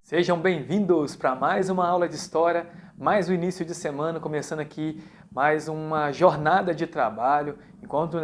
Sejam bem-vindos para mais uma aula de história, mais um início de semana, começando aqui mais uma jornada de trabalho, enquanto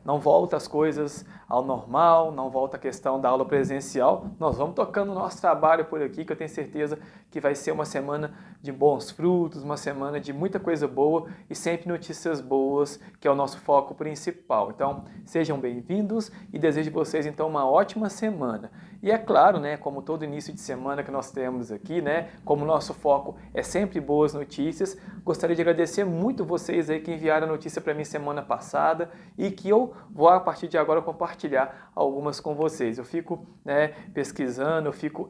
não volta as coisas ao normal, não volta a questão da aula presencial, nós vamos tocando o nosso trabalho por aqui, que eu tenho certeza que vai ser uma semana de bons frutos, uma semana de muita coisa boa e sempre notícias boas, que é o nosso foco principal. Então, sejam bem-vindos e desejo a vocês então uma ótima semana. E é claro, como todo início de semana que nós temos aqui, como o nosso foco é sempre boas notícias, gostaria de agradecer muito vocês aí que enviaram a notícia para mim semana passada e que eu vou a partir de agora compartilhar algumas com vocês. Eu fico pesquisando, eu fico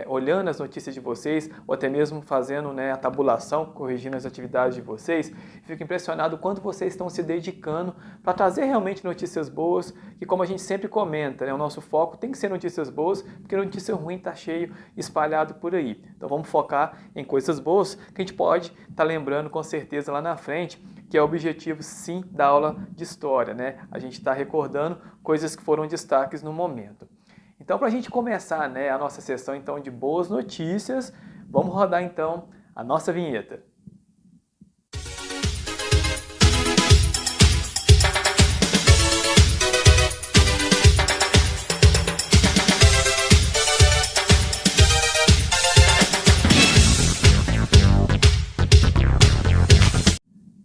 olhando as notícias de vocês, ou até mesmo fazendo a tabulação, corrigindo as atividades de vocês. Fico impressionado o quanto vocês estão se dedicando para trazer realmente notícias boas, que como a gente sempre comenta, o nosso foco tem que ser notícias boas, porque notícia ruim está cheio, espalhado por aí. Então vamos focar em coisas boas que a gente pode estar lembrando com certeza lá na frente, que é o objetivo sim da aula de história, A gente está recordando coisas que foram destaques no momento. Então, para a gente começar a nossa sessão então de boas notícias, vamos rodar então a nossa vinheta.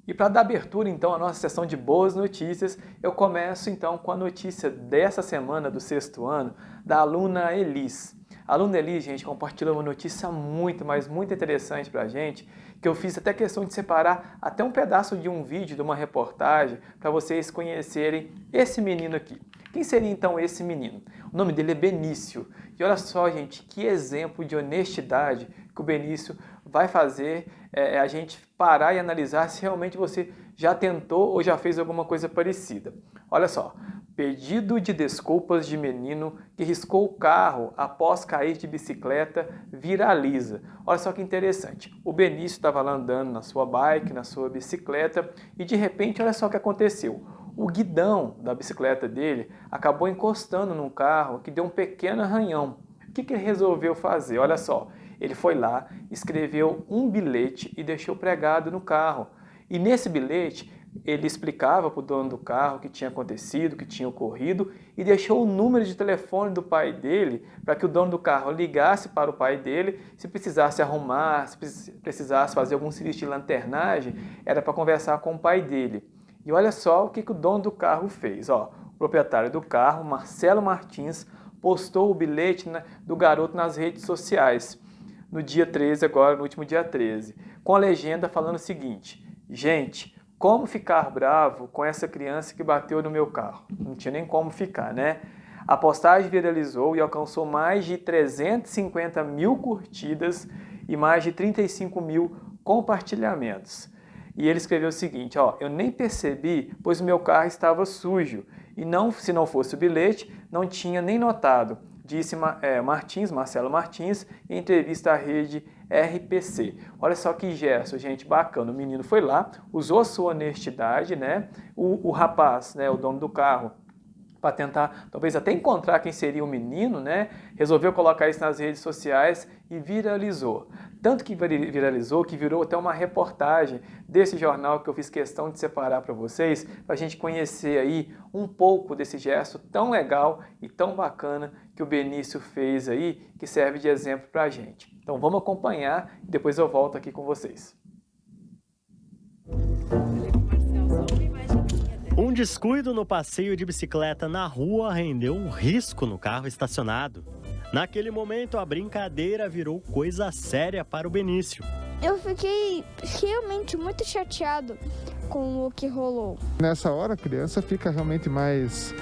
E para dar abertura então à nossa sessão de boas notícias, eu começo então com a notícia dessa semana do 6º ano da aluna Elis. A aluna Elis, gente, compartilhou uma notícia muito interessante para a gente, que eu fiz até questão de separar até um pedaço de um vídeo, de uma reportagem, para vocês conhecerem esse menino aqui. Quem seria então esse menino? O nome dele é Benício. E olha só, gente, que exemplo de honestidade que o Benício vai fazer a gente parar e analisar se realmente você já tentou ou já fez alguma coisa parecida. Olha só, pedido de desculpas de menino que riscou o carro após cair de bicicleta viraliza. Olha só que interessante, o Benício estava lá andando na sua bike, na sua bicicleta e de repente olha só o que aconteceu. O guidão da bicicleta dele acabou encostando num carro que deu um pequeno arranhão. O que ele resolveu fazer? Olha só, ele foi lá, escreveu um bilhete e deixou pregado no carro. E nesse bilhete ele explicava para o dono do carro o que tinha acontecido, o que tinha ocorrido e deixou o número de telefone do pai dele para que o dono do carro ligasse para o pai dele se precisasse arrumar, se precisasse fazer algum serviço de lanternagem, era para conversar com o pai dele. E olha só o que o dono do carro fez. O proprietário do carro, Marcelo Martins, postou o bilhete do garoto nas redes sociais. No dia 13, agora no último dia 13, com a legenda falando o seguinte: gente, como ficar bravo com essa criança que bateu no meu carro? Não tinha nem como ficar, A postagem viralizou e alcançou mais de 350 mil curtidas e mais de 35 mil compartilhamentos. E ele escreveu o seguinte, eu nem percebi, pois o meu carro estava sujo e se não fosse o bilhete, não tinha nem notado. Disse Marcelo Martins, em entrevista à rede RPC. Olha só que gesto, gente, bacana. O menino foi lá, usou a sua honestidade, O rapaz, o dono do carro, para tentar, talvez até encontrar quem seria o menino, resolveu colocar isso nas redes sociais e viralizou. Tanto que viralizou que virou até uma reportagem desse jornal que eu fiz questão de separar para vocês, para a gente conhecer aí um pouco desse gesto tão legal e tão bacana que o Benício fez aí, que serve de exemplo para a gente. Então vamos acompanhar e depois eu volto aqui com vocês. Um descuido no passeio de bicicleta na rua rendeu um risco no carro estacionado. Naquele momento, a brincadeira virou coisa séria para o Benício. Eu fiquei realmente muito chateado com o que rolou. Nessa hora, a criança fica realmente mais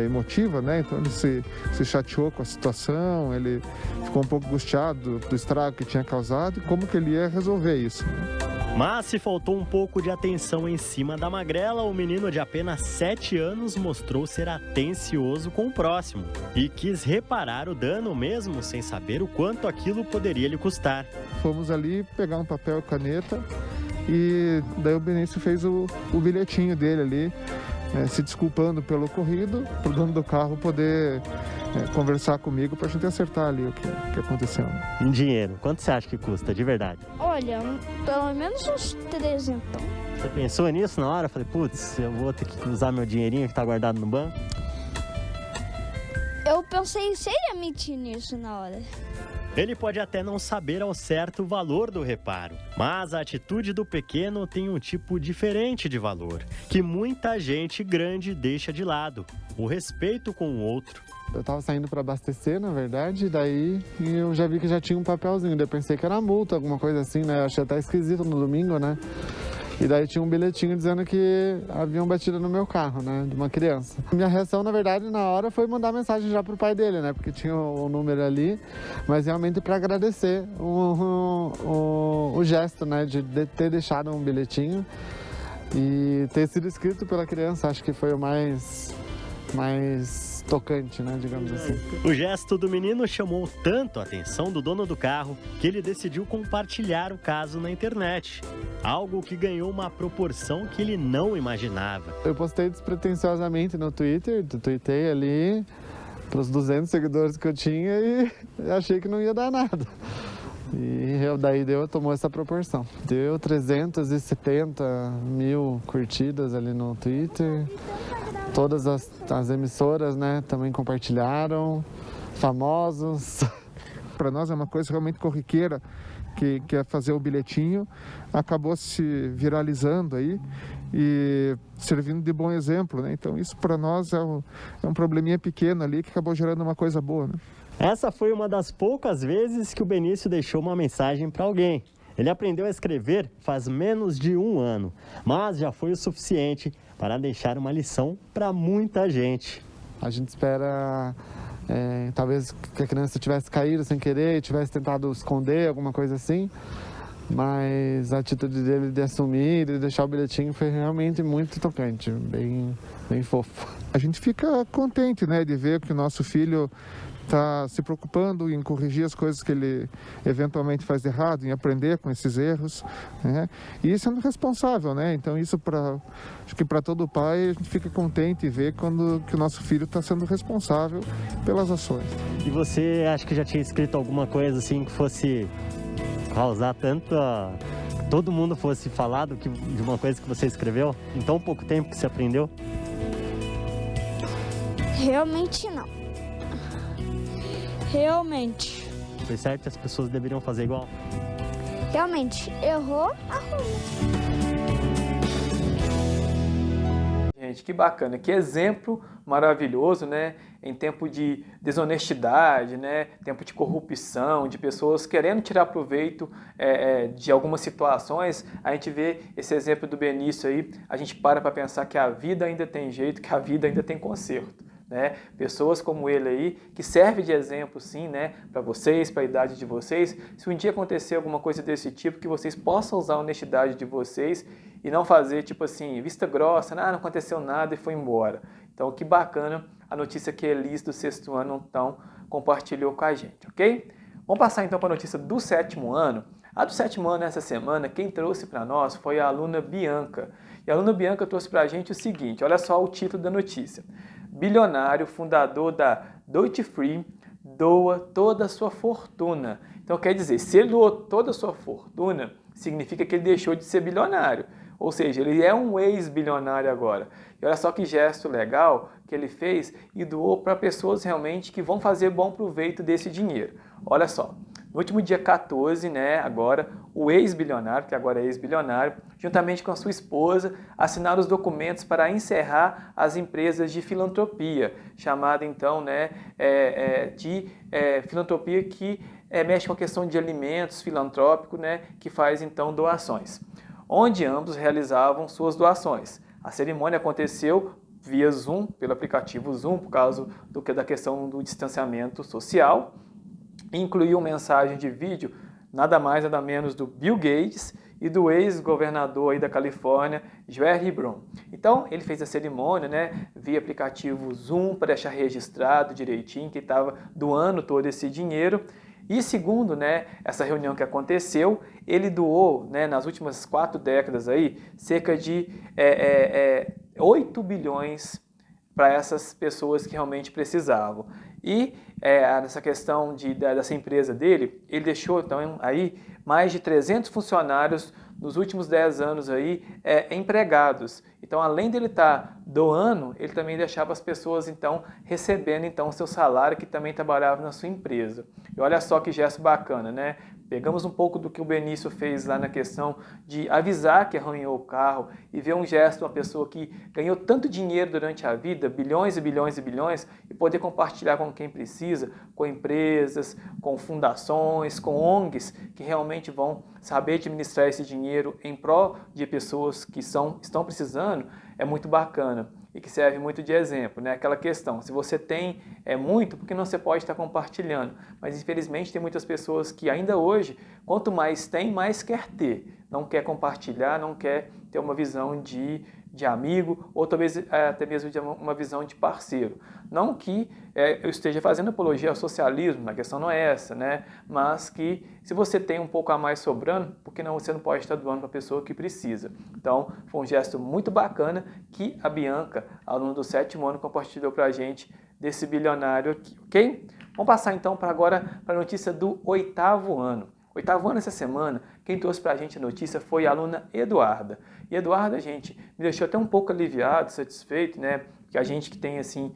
emotiva, Então ele se chateou com a situação, ele ficou um pouco angustiado do estrago que tinha causado e como que ele ia resolver isso. Mas se faltou um pouco de atenção em cima da magrela, o menino de apenas 7 anos mostrou ser atencioso com o próximo e quis reparar o dano mesmo sem saber o quanto aquilo poderia lhe custar. Fomos ali pegar um papel e caneta e daí o Benício fez o bilhetinho dele ali, se desculpando pelo ocorrido, para o dono do carro poder conversar comigo para a gente acertar ali o que aconteceu. Em dinheiro, quanto você acha que custa, de verdade? Olha, pelo menos uns 300. Você pensou nisso na hora? Falei, putz, eu vou ter que usar meu dinheirinho que tá guardado no banco? Eu pensei seriamente nisso na hora. Ele pode até não saber ao certo o valor do reparo, mas a atitude do pequeno tem um tipo diferente de valor, que muita gente grande deixa de lado: o respeito com o outro. Eu tava saindo para abastecer, na verdade, daí eu já vi que já tinha um papelzinho, daí eu pensei que era multa, alguma coisa assim, né? Eu achei até esquisito no domingo, né? E daí tinha um bilhetinho dizendo que haviam batido no meu carro, né, de uma criança. Minha reação, na verdade, na hora foi mandar mensagem já pro pai dele, né, porque tinha o número ali, mas realmente para agradecer o gesto, né, de ter deixado um bilhetinho e ter sido escrito pela criança. Acho que foi o mais tocante, né, digamos assim. O gesto do menino chamou tanto a atenção do dono do carro que ele decidiu compartilhar o caso na internet. Algo que ganhou uma proporção que ele não imaginava. Eu postei despretensiosamente no Twitter, tuitei ali para os 200 seguidores que eu tinha e achei que não ia dar nada. E daí tomou essa proporção. Deu 370 mil curtidas ali no Twitter. Todas as emissoras, né, também compartilharam, famosos. Para nós é uma coisa realmente corriqueira, que é fazer o bilhetinho, acabou se viralizando aí e servindo de bom exemplo, né? Então isso para nós é um probleminha pequeno ali que acabou gerando uma coisa boa, né? Essa foi uma das poucas vezes que o Benício deixou uma mensagem para alguém. Ele aprendeu a escrever faz menos de 1 ano, mas já foi o suficiente para deixar uma lição para muita gente. A gente espera, talvez que a criança tivesse caído sem querer, tivesse tentado esconder, alguma coisa assim, mas a atitude dele de assumir, de deixar o bilhetinho foi realmente muito tocante, bem fofo. A gente fica contente, né, de ver que o nosso filho está se preocupando em corrigir as coisas que ele eventualmente faz de errado, em aprender com esses erros, né? E sendo responsável, né? Então isso acho que para todo pai a gente fica contente em ver que o nosso filho está sendo responsável pelas ações. E você acha que já tinha escrito alguma coisa assim que fosse causar tanto todo mundo fosse falar de uma coisa que você escreveu em tão pouco tempo que você aprendeu? Realmente não. Realmente. Foi certo que as pessoas deveriam fazer igual? Realmente. Errou, arruma. Gente, que bacana, que exemplo maravilhoso, né? Em tempo de desonestidade, né? Tempo de corrupção, de pessoas querendo tirar proveito de algumas situações, a gente vê esse exemplo do Benício aí, a gente para pensar que a vida ainda tem jeito, que a vida ainda tem conserto. Né? Pessoas como ele aí, que serve de exemplo sim, né? Para vocês, para a idade de vocês. Se um dia acontecer alguma coisa desse tipo, que vocês possam usar a honestidade de vocês e não fazer tipo assim, vista grossa, não aconteceu nada e foi embora. Então que bacana a notícia que a Elis do 6º ano então compartilhou com a gente, ok? Vamos passar então para a notícia do 7º ano. A do 7º ano essa semana, quem trouxe para nós foi a aluna Bianca. E a aluna Bianca trouxe para a gente o seguinte, olha só o título da notícia. Bilionário, fundador da Duty Free, doa toda a sua fortuna. Então quer dizer, se ele doou toda a sua fortuna, significa que ele deixou de ser bilionário. Ou seja, ele é um ex-bilionário agora. E olha só que gesto legal que ele fez e doou para pessoas realmente que vão fazer bom proveito desse dinheiro. Olha só. No último dia 14, né, agora, o ex-bilionário, que agora é ex-bilionário, juntamente com a sua esposa, assinaram os documentos para encerrar as empresas de filantropia, chamada então, né, de filantropia que mexe com a questão de alimentos filantrópico, né, que faz então doações, onde ambos realizavam suas doações. A cerimônia aconteceu via Zoom, pelo aplicativo Zoom, por causa da questão do distanciamento social. Incluiu mensagem de vídeo, nada mais nada menos do Bill Gates e do ex-governador aí da Califórnia, Jerry Brown. Então, ele fez a cerimônia, né, via aplicativo Zoom, para deixar registrado direitinho que estava doando todo esse dinheiro. E segundo, né, essa reunião que aconteceu, ele doou, né, nas últimas 4 décadas aí, cerca de 8 bilhões para essas pessoas que realmente precisavam. E nessa questão dessa empresa dele, ele deixou então aí mais de 300 funcionários nos últimos 10 anos aí empregados. Então, além dele estar doando, ele também deixava as pessoas então recebendo então o seu salário, que também trabalhava na sua empresa. E olha só que gesto bacana, né? Pegamos um pouco do que o Benício fez lá na questão de avisar que arranhou o carro e ver um gesto de uma pessoa que ganhou tanto dinheiro durante a vida, bilhões e bilhões e bilhões, e poder compartilhar com quem precisa, com empresas, com fundações, com ONGs, que realmente vão saber administrar esse dinheiro em prol de pessoas que estão precisando, é muito bacana. E que serve muito de exemplo, né? Aquela questão, se você tem muito, por que não você pode estar compartilhando? Mas infelizmente tem muitas pessoas que ainda hoje, quanto mais tem, mais quer ter. Não quer compartilhar, não quer ter uma visão de amigo, ou talvez até mesmo de uma visão de parceiro. Não que eu esteja fazendo apologia ao socialismo, a questão não é essa, né? Mas que se você tem um pouco a mais sobrando, por que não você não pode estar doando para a pessoa que precisa? Então, foi um gesto muito bacana que a Bianca, aluna do 7º ano, compartilhou para a gente desse bilionário aqui, ok? Vamos passar então agora para a notícia do 8º ano. 8º ano essa semana, quem trouxe para a gente a notícia foi a aluna Eduarda. E Eduarda, gente, me deixou até um pouco aliviado, satisfeito, né? Que a gente que tem, assim,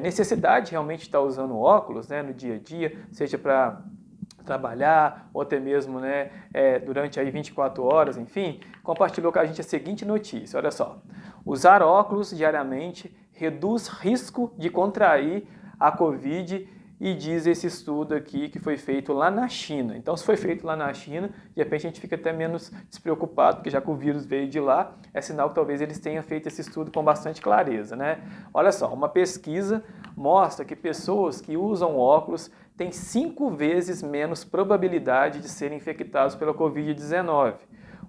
necessidade realmente de estar usando óculos, né, no dia a dia, seja para trabalhar, ou até mesmo, né, durante aí 24 horas, enfim, compartilhou com a gente a seguinte notícia, olha só. Usar óculos diariamente reduz risco de contrair a Covid, e diz esse estudo aqui que foi feito lá na China. Então, se foi feito lá na China, de repente a gente fica até menos despreocupado, porque já que o vírus veio de lá, é sinal que talvez eles tenham feito esse estudo com bastante clareza, né? Olha só, uma pesquisa mostra que pessoas que usam óculos têm 5 vezes menos probabilidade de serem infectados pela Covid-19.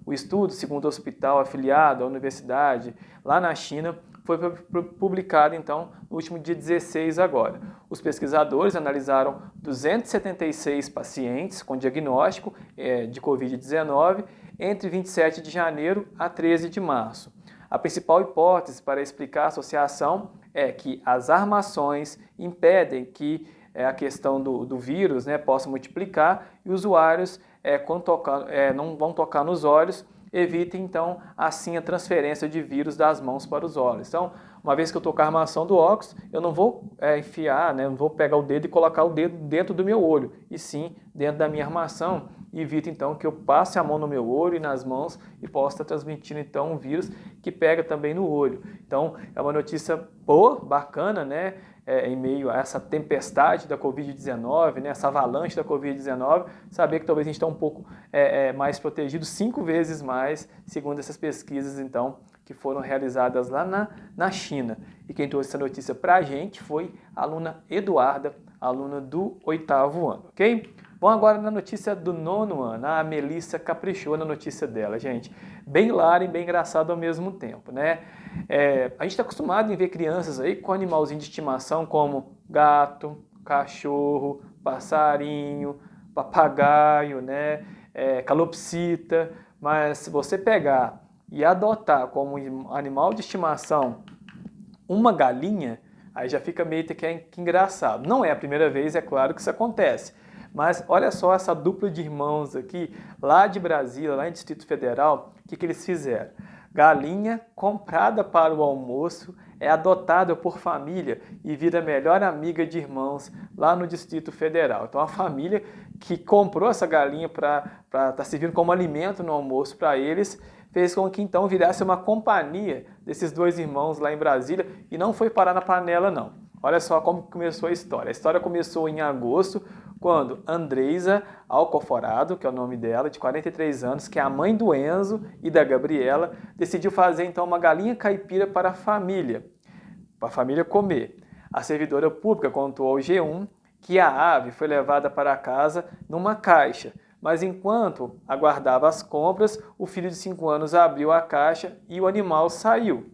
O estudo, segundo o hospital afiliado à universidade lá na China, foi publicado, então, no último dia 16 agora. Os pesquisadores analisaram 276 pacientes com diagnóstico de Covid-19 entre 27 de janeiro a 13 de março. A principal hipótese para explicar a associação é que as armações impedem que a questão do vírus, né, possa multiplicar e usuários, quando não vão tocar nos olhos, evita, então, assim a transferência de vírus das mãos para os olhos. Então, uma vez que eu estou com a armação do óculos, eu não vou enfiar, né, não vou pegar o dedo e colocar o dedo dentro do meu olho, e sim dentro da minha armação. E evita, então, que eu passe a mão no meu olho e nas mãos e possa estar transmitindo, então, um vírus que pega também no olho. Então, é uma notícia boa, bacana, né? Em meio a essa tempestade da Covid-19, né, essa avalanche da Covid-19, saber que talvez a gente está um pouco mais protegido, 5 vezes mais, segundo essas pesquisas, então, que foram realizadas lá na China. E quem trouxe essa notícia para a gente foi a aluna Eduarda, aluna do 8º ano, ok? Bom, agora na notícia do 9º ano, a Melissa caprichou na notícia dela, gente. Bem hilário e bem engraçado ao mesmo tempo, né? A gente está acostumado em ver crianças aí com animalzinho de estimação como gato, cachorro, passarinho, papagaio, né? Calopsita. Mas se você pegar e adotar como animal de estimação uma galinha, aí já fica meio que engraçado. Não é a primeira vez, é claro que isso acontece. Mas olha só essa dupla de irmãos aqui, lá de Brasília, lá em Distrito Federal, o que eles fizeram? Galinha comprada para o almoço, é adotada por família e vira melhor amiga de irmãos lá no Distrito Federal. Então a família que comprou essa galinha para estar servindo como alimento no almoço para eles, fez com que então virasse uma companhia desses 2 irmãos lá em Brasília e não foi parar na panela não. Olha só como começou a história. A história começou em agosto, quando Andreisa Alcoforado, que é o nome dela, de 43 anos, que é a mãe do Enzo e da Gabriela, decidiu fazer então uma galinha caipira para a família comer. A servidora pública contou ao G1 que a ave foi levada para casa numa caixa, mas enquanto aguardava as compras, o filho de 5 anos abriu a caixa e o animal saiu.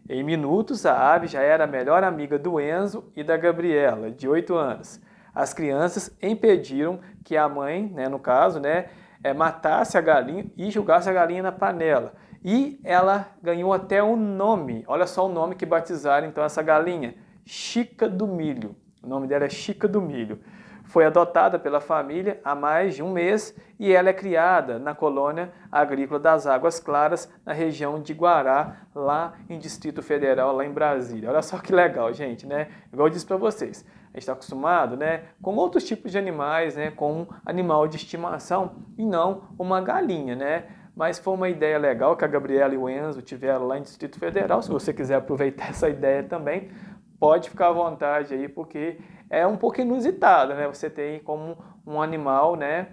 Em minutos, a ave já era a melhor amiga do Enzo e da Gabriela, de 8 anos. As crianças impediram que a mãe, né, no caso, né, matasse a galinha e jogasse a galinha na panela. E ela ganhou até um nome, olha só o nome que batizaram então essa galinha, Chica do Milho. O nome dela é Chica do Milho. Foi adotada pela família há mais de um mês e ela é criada na colônia agrícola das Águas Claras, na região de Guará, lá em Distrito Federal, lá em Brasília. Olha só que legal, gente, né? Igual eu disse para vocês, a gente está acostumado, né, com outros tipos de animais, né, com um animal de estimação e não uma galinha, né? Mas foi uma ideia legal que a Gabriela e o Enzo tiveram lá em Distrito Federal. Se você quiser aproveitar essa ideia também, pode ficar à vontade aí, porque é um pouco inusitado, né? Você tem como um animal, né,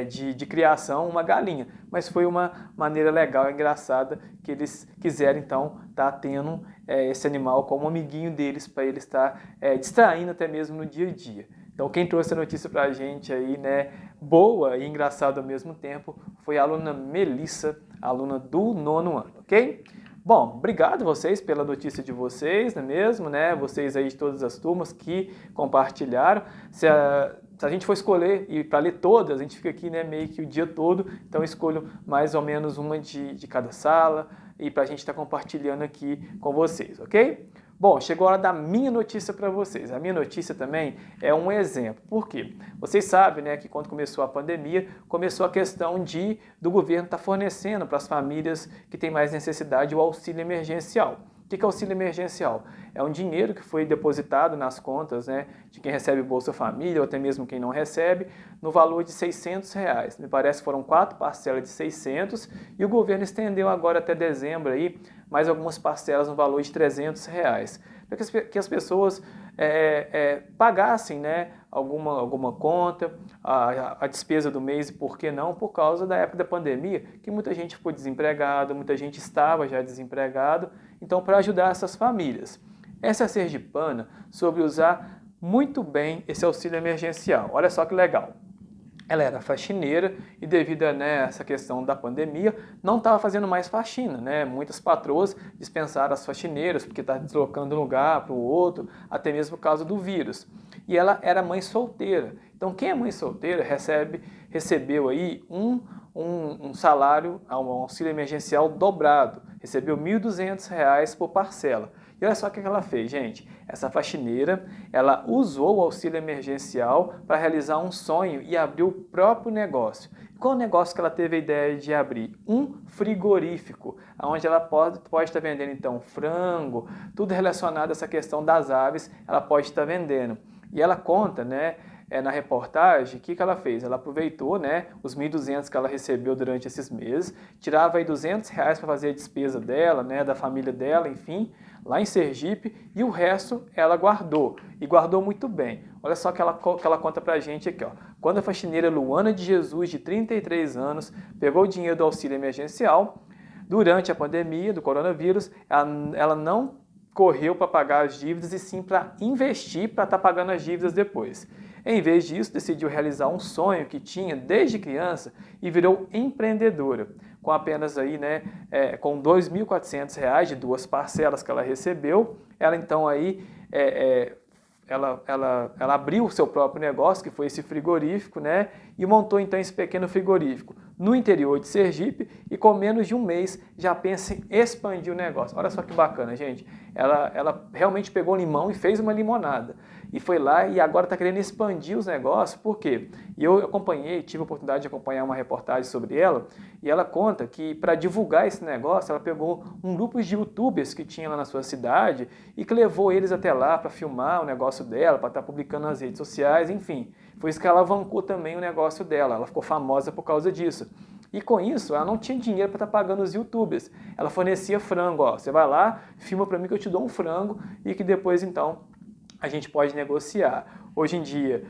de criação uma galinha. Mas foi uma maneira legal e engraçada que eles quiseram, então, estar tendo esse animal como amiguinho deles, para ele estar distraindo até mesmo no dia a dia. Então, quem trouxe a notícia para a gente aí, né, boa e engraçada ao mesmo tempo, foi a aluna Melissa, aluna do 9º ano, ok? Bom, obrigado vocês pela notícia de vocês, não é mesmo, né? Vocês aí de todas as turmas que compartilharam. Se a gente for escolher e para ler todas, a gente fica aqui, né, meio que o dia todo, então eu escolho mais ou menos uma de cada sala e para a gente estar compartilhando aqui com vocês, ok? Bom, chegou a hora da minha notícia para vocês. A minha notícia também é um exemplo. Por quê? Vocês sabem, né, que quando começou a pandemia, começou a questão do governo estar fornecendo para as famílias que têm mais necessidade o auxílio emergencial. O que é auxílio emergencial? É um dinheiro que foi depositado nas contas, né, de quem recebe Bolsa Família ou até mesmo quem não recebe, no valor de R$600. Me parece que foram 4 parcelas de 600 e o governo estendeu agora até dezembro aí, mais algumas parcelas no valor de R$300, para que as pessoas pagassem, né, alguma conta, a despesa do mês, e por que não, por causa da época da pandemia, que muita gente ficou desempregada, muita gente estava já desempregado, então para ajudar essas famílias. Essa sergipana soube usar muito bem esse auxílio emergencial, olha só que legal. Ela era faxineira e devido a essa questão da pandemia, não estava fazendo mais faxina, né? Muitas patroas dispensaram as faxineiras porque está deslocando de um lugar para o outro, até mesmo por causa do vírus. E ela era mãe solteira. Então quem é mãe solteira recebeu aí um salário, um auxílio emergencial dobrado. Recebeu R$1.200 por parcela. E olha só o que ela fez, gente. Essa faxineira, ela usou o auxílio emergencial para realizar um sonho e abrir o próprio negócio. Qual o negócio que ela teve a ideia de abrir? Um frigorífico, onde ela pode estar vendendo então frango, tudo relacionado a essa questão das aves, ela pode estar vendendo. E ela conta, né, na reportagem, o que ela fez? Ela aproveitou, né, os R$1.200 que ela recebeu durante esses meses, tirava aí R$200 para fazer a despesa dela, né, da família dela, enfim, lá em Sergipe, e o resto ela guardou, e guardou muito bem. Olha só que ela conta pra gente aqui, ó. Quando a faxineira Luana de Jesus, de 33 anos, pegou o dinheiro do auxílio emergencial, durante a pandemia do coronavírus, ela não correu para pagar as dívidas e sim para investir para estar pagando as dívidas depois. Em vez disso, decidiu realizar um sonho que tinha desde criança e virou empreendedora. Com apenas aí, né, com R$2.400 de 2 parcelas que ela recebeu, ela então aí ela abriu o seu próprio negócio, que foi esse frigorífico, né, e montou então esse pequeno frigorífico no interior de Sergipe e com menos de um mês já pensa em expandir o negócio. Olha só que bacana, gente. Ela realmente pegou limão e fez uma limonada. E foi lá e agora está querendo expandir os negócios. Por quê? E eu tive a oportunidade de acompanhar uma reportagem sobre ela, e ela conta que para divulgar esse negócio, ela pegou um grupo de youtubers que tinha lá na sua cidade e que levou eles até lá para filmar o negócio dela, para estar publicando nas redes sociais, enfim. Foi isso que alavancou também o negócio dela, ela ficou famosa por causa disso. E com isso, ela não tinha dinheiro para estar pagando os youtubers. Ela fornecia frango, ó, você vai lá, filma para mim que eu te dou um frango e que depois então a gente pode negociar. Hoje em dia,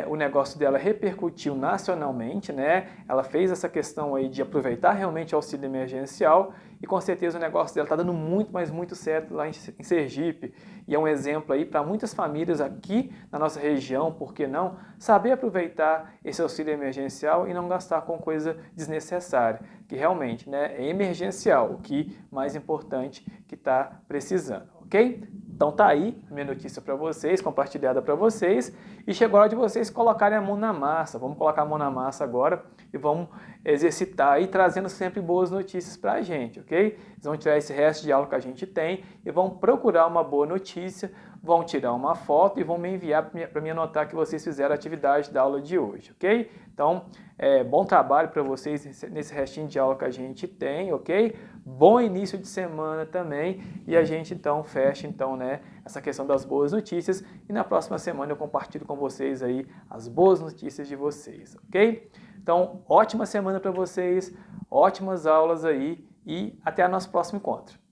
o negócio dela repercutiu nacionalmente, né? Ela fez essa questão aí de aproveitar realmente o auxílio emergencial e com certeza o negócio dela está dando muito, mas muito certo lá em Sergipe. E é um exemplo aí para muitas famílias aqui na nossa região, por que não, saber aproveitar esse auxílio emergencial e não gastar com coisa desnecessária, que realmente, né, é emergencial, o que mais importante que está precisando, ok? Então tá aí a minha notícia para vocês, compartilhada para vocês, e chegou a hora de vocês colocarem a mão na massa. Vamos colocar a mão na massa agora e vamos exercitar e trazendo sempre boas notícias para a gente, ok? Eles vão tirar esse resto de aula que a gente tem e vão procurar uma boa notícia, vão tirar uma foto e vão me enviar para me anotar que vocês fizeram a atividade da aula de hoje, ok? Então, bom trabalho para vocês nesse restinho de aula que a gente tem, ok? Bom início de semana também e a gente então fecha então, né, essa questão das boas notícias e na próxima semana eu compartilho com vocês aí as boas notícias de vocês, ok? Então, ótima semana para vocês, ótimas aulas aí e até o nosso próximo encontro.